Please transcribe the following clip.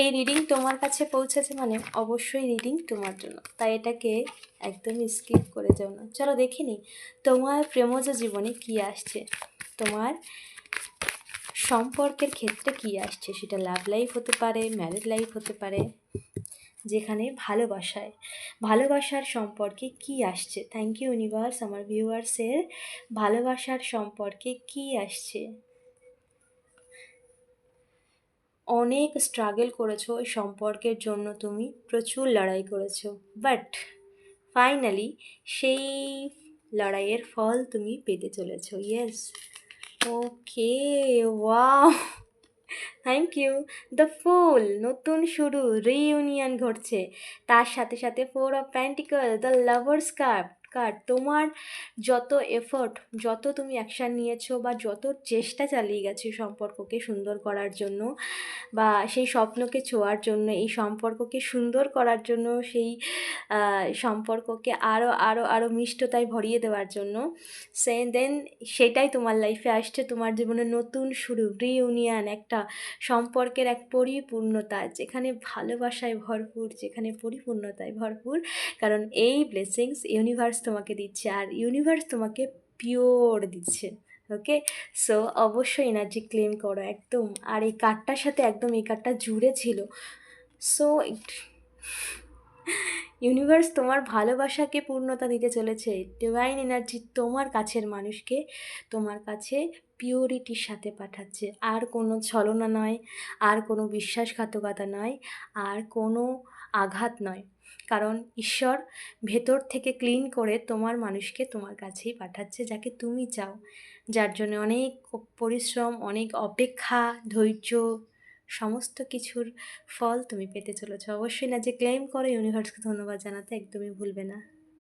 এই রিডিং তোমার কাছে পৌঁছেছে মানে অবশ্যই রিডিং তোমার জন্য, তাই এটাকে একদমই স্কিপ করে যাও না। চলো দেখিনি তোমার প্রেমজ জীবনে কি আসছে, তোমার সম্পর্কের ক্ষেত্রে কি আসছে। সেটা লাভ লাইফ হতে পারে, ম্যারেড লাইফ হতে পারে, যেখানে ভালোবাসার সম্পর্কে কি আসছে। থ্যাংক ইউ ইউনিভার্স, আমার ভিউয়ার্সের ভালোবাসার সম্পর্কে কি আসছে। অনেক স্ট্রাগল করেছো ওই সম্পর্কের জন্য, তুমি প্রচুর লড়াই করেছো, বাট ফাইনালি সেই লড়াইয়ের ফল তুমি পেতে চলেছো। Yes, okay, wow, thank you. The fool, নতুন শুরু, রিইউনিয়ন ঘটছে। তার সাথে সাথে four of pentacle, the lovers card card তোমার যত এফোর্ট, যত তুমি অ্যাকশান নিয়েছো বা যত চেষ্টা চালিয়ে গেছো সম্পর্ককে সুন্দর করার জন্য, বা সেই স্বপ্নকে ছোঁয়ার জন্য, এই সম্পর্ককে সুন্দর করার জন্য, সেই সম্পর্ককে আরও আরও আরও মিষ্টতায় ভরিয়ে দেওয়ার জন্য, দেন সেটাই তোমার লাইফে আসছে। তোমার জীবনে নতুন শুরু, রিইউনিয়ন, একটা সম্পর্কের এক পরিপূর্ণতা, যেখানে ভালোবাসায় ভরপুর, যেখানে পরিপূর্ণতায় ভরপুর। কারণ এই ব্লেসিংস ইউনিভার্স তোমাকে দিচ্ছে, আর ইউনিভার্স তোমাকে পিওর দিচ্ছে। ওকে, সো অবশ্যই এনার্জি ক্লেম করো একদম। আর এই কার্ডটার সাথে একদম এই কার্ডটা জুড়ে ছিল। সো ইউনিভার্স তোমার ভালোবাসাকে পূর্ণতা দিতে চলেছে। ডিভাইন এনার্জি তোমার কাছের মানুষকে তোমার কাছে পিওরিটির সাথে পাঠাচ্ছে। আর কোনো ছলনা নয়, আর কোনো বিশ্বাসঘাতকতা নয়, আর কোনো আঘাত নয়। কারণ ঈশ্বর ভেতর থেকে ক্লিন করে তোমার মানুষকে তোমার কাছেই পাঠাচ্ছে, যাকে তুমি চাও, যার জন্য অনেক পরিশ্রম, অনেক অপেক্ষা, ধৈর্য, সমস্ত কিছুর ফল তুমি পেতে চলেছো। অবশ্যই না যে ক্লেম করে ইউনিভার্সকে ধন্যবাদ জানাতে একদমই ভুলবে না।